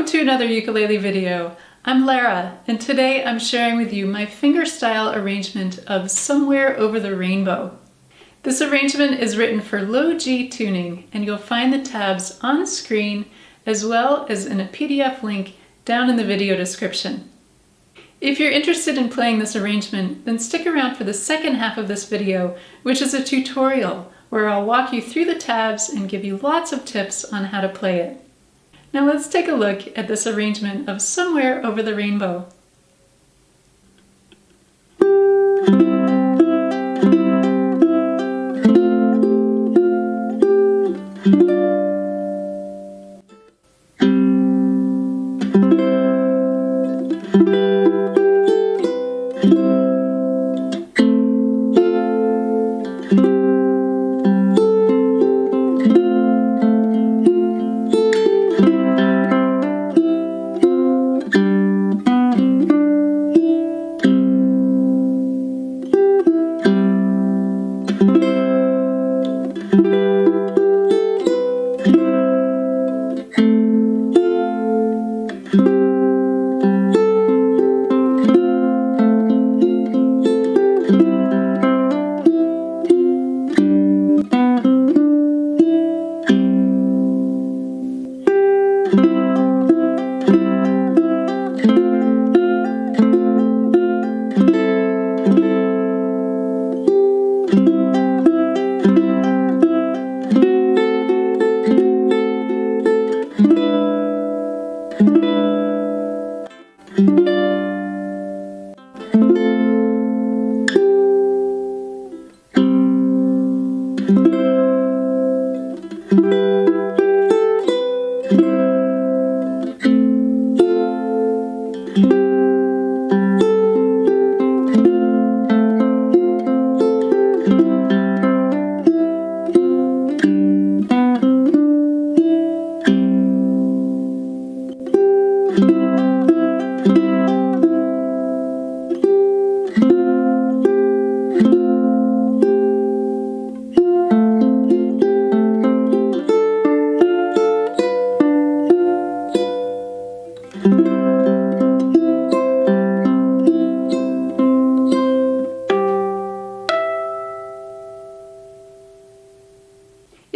Welcome to another ukulele video. I'm Lara, and today I'm sharing with you my fingerstyle arrangement of Somewhere Over the Rainbow. This arrangement is written for low G tuning, and you'll find the tabs on screen as well as in a PDF link down in the video description. If you're interested in playing this arrangement, then stick around for the second half of this video, which is a tutorial where I'll walk you through the tabs and give you lots of tips on how to play it. Now let's take a look at this arrangement of Somewhere Over the Rainbow.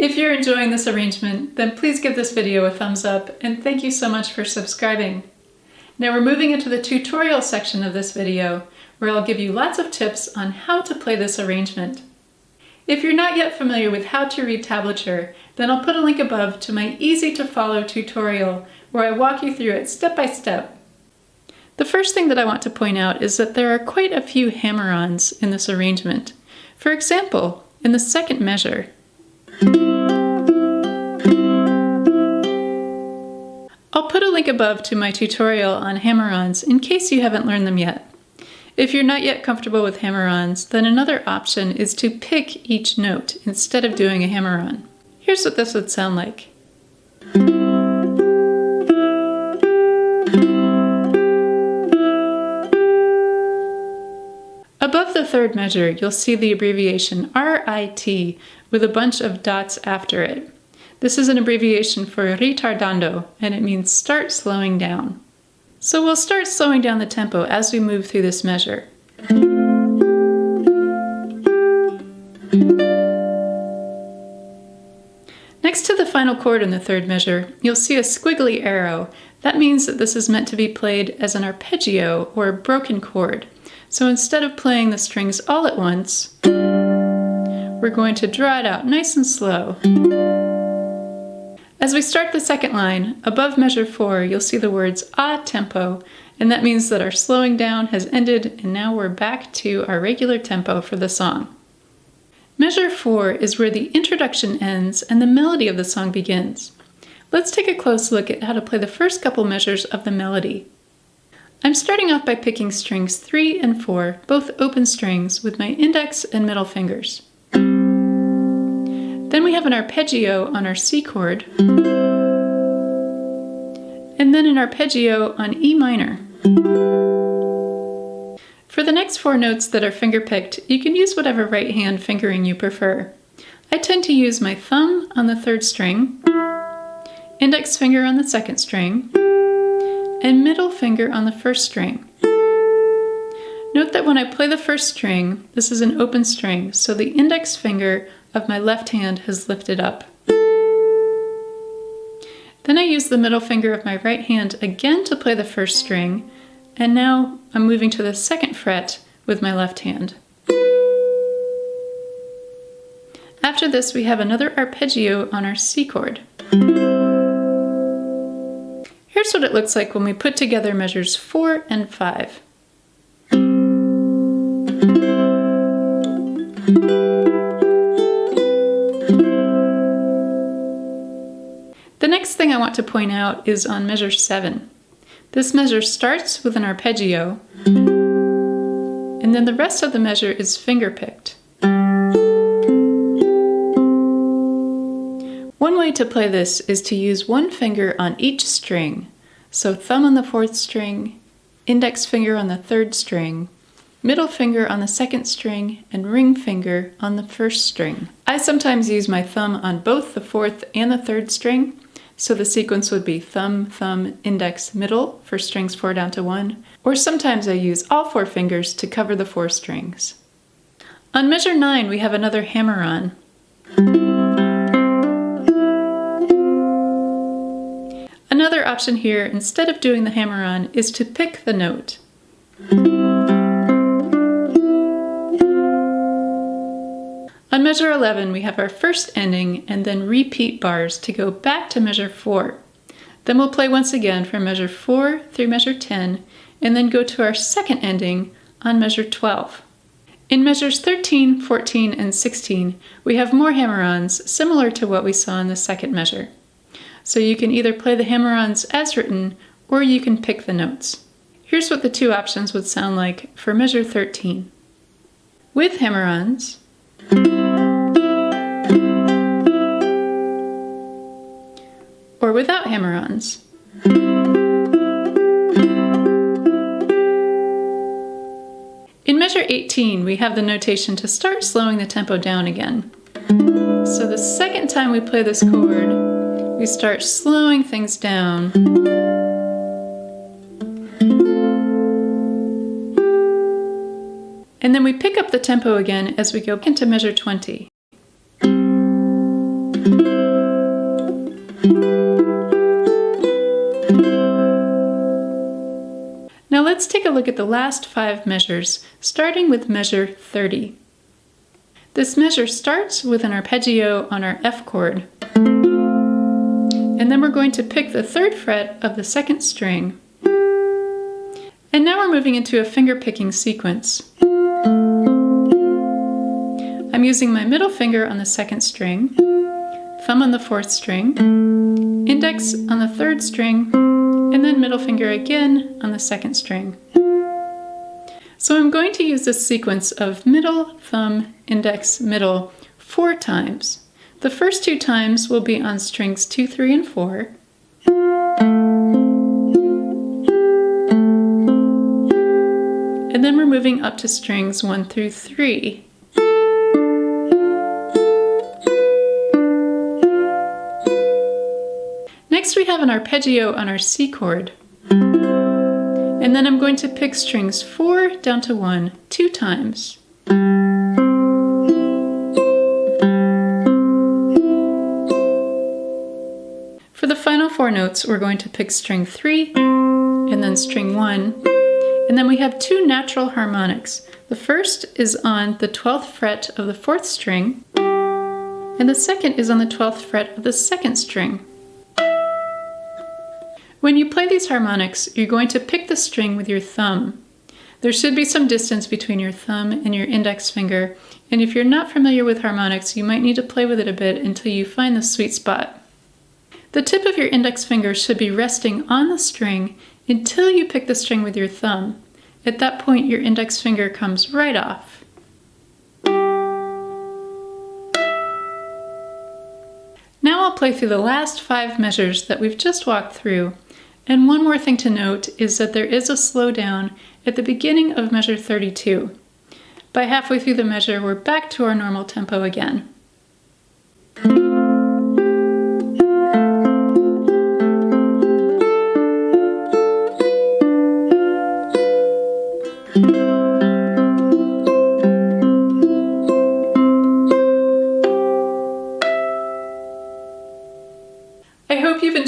If you're enjoying this arrangement, then please give this video a thumbs up, and thank you so much for subscribing. Now we're moving into the tutorial section of this video, where I'll give you lots of tips on how to play this arrangement. If you're not yet familiar with how to read tablature, then I'll put a link above to my easy-to-follow tutorial, where I walk you through it step by step. The first thing that I want to point out is that there are quite a few hammer-ons in this arrangement. For example, in the second measure, I'll put a link above to my tutorial on hammer-ons in case you haven't learned them yet. If you're not yet comfortable with hammer-ons, then another option is to pick each note instead of doing a hammer-on. Here's what this would sound like. Above the third measure, you'll see the abbreviation RIT with a bunch of dots after it. This is an abbreviation for ritardando, and it means start slowing down. So we'll start slowing down the tempo as we move through this measure. Next to the final chord in the third measure, you'll see a squiggly arrow. That means that this is meant to be played as an arpeggio or a broken chord. So instead of playing the strings all at once, we're going to draw it out nice and slow. As we start the second line, above measure 4, you'll see the words a tempo, and that means that our slowing down has ended and now we're back to our regular tempo for the song. Measure 4 is where the introduction ends and the melody of the song begins. Let's take a close look at how to play the first couple measures of the melody. I'm starting off by picking strings 3 and 4, both open strings, with my index and middle fingers. Then we have an arpeggio on our C chord, and then an arpeggio on E minor. For the next 4 notes that are finger-picked, you can use whatever right hand fingering you prefer. I tend to use my thumb on the 3rd string, index finger on the 2nd string, and middle finger on the first string. Note that when I play the first string, this is an open string, so the index finger of my left hand has lifted up. Then I use the middle finger of my right hand again to play the first string, and now I'm moving to the second fret with my left hand. After this, we have another arpeggio on our C chord. Here's what it looks like when we put together measures 4 and 5. The next thing I want to point out is on measure 7. This measure starts with an arpeggio, and then the rest of the measure is finger-picked. One way to play this is to use one finger on each string, so thumb on the fourth string, index finger on the third string, middle finger on the second string, and ring finger on the first string. I sometimes use my thumb on both the fourth and the third string, so the sequence would be thumb, thumb, index, middle for strings 4 down to 1, or sometimes I use all 4 fingers to cover the 4 strings. On measure 9, we have another hammer-on. Another option here, instead of doing the hammer-on, is to pick the note. On measure 11, we have our first ending and then repeat bars to go back to measure 4. Then we'll play once again from measure 4 through measure 10, and then go to our second ending on measure 12. In measures 13, 14, and 16, we have more hammer-ons similar to what we saw in the second measure. So you can either play the hammer-ons as written, or you can pick the notes. Here's what the two options would sound like for measure 13. With hammer-ons, or without hammer-ons. In measure 18, we have the notation to start slowing the tempo down again. So the second time we play this chord, we start slowing things down. And then we pick up the tempo again as we go into measure 20. Now let's take a look at the last 5 measures, starting with measure 30. This measure starts with an arpeggio on our F chord, and then we're going to pick the 3rd fret of the 2nd string. And now we're moving into a finger-picking sequence. I'm using my middle finger on the 2nd string, thumb on the 4th string, index on the 3rd string, and then middle finger again on the 2nd string. So I'm going to use this sequence of middle, thumb, index, middle 4 times. The first 2 times will be on strings 2, 3, and 4. And then we're moving up to strings 1 through 3. Next we have an arpeggio on our C chord. And then I'm going to pick strings 4 down to 1 2 times. For the final 4 notes, we're going to pick string 3 and then string 1. And then we have 2 natural harmonics. The first is on the 12th fret of the 4th string, and the second is on the 12th fret of the 2nd string. When you play these harmonics, you're going to pick the string with your thumb. There should be some distance between your thumb and your index finger, and if you're not familiar with harmonics, you might need to play with it a bit until you find the sweet spot. The tip of your index finger should be resting on the string until you pick the string with your thumb. At that point, your index finger comes right off. Now I'll play through the last 5 measures that we've just walked through. And one more thing to note is that there is a slowdown at the beginning of measure 32. By halfway through the measure, we're back to our normal tempo again.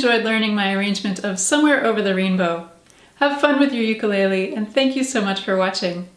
enjoyed learning my arrangement of Somewhere Over the Rainbow. Have fun with your ukulele, and thank you so much for watching.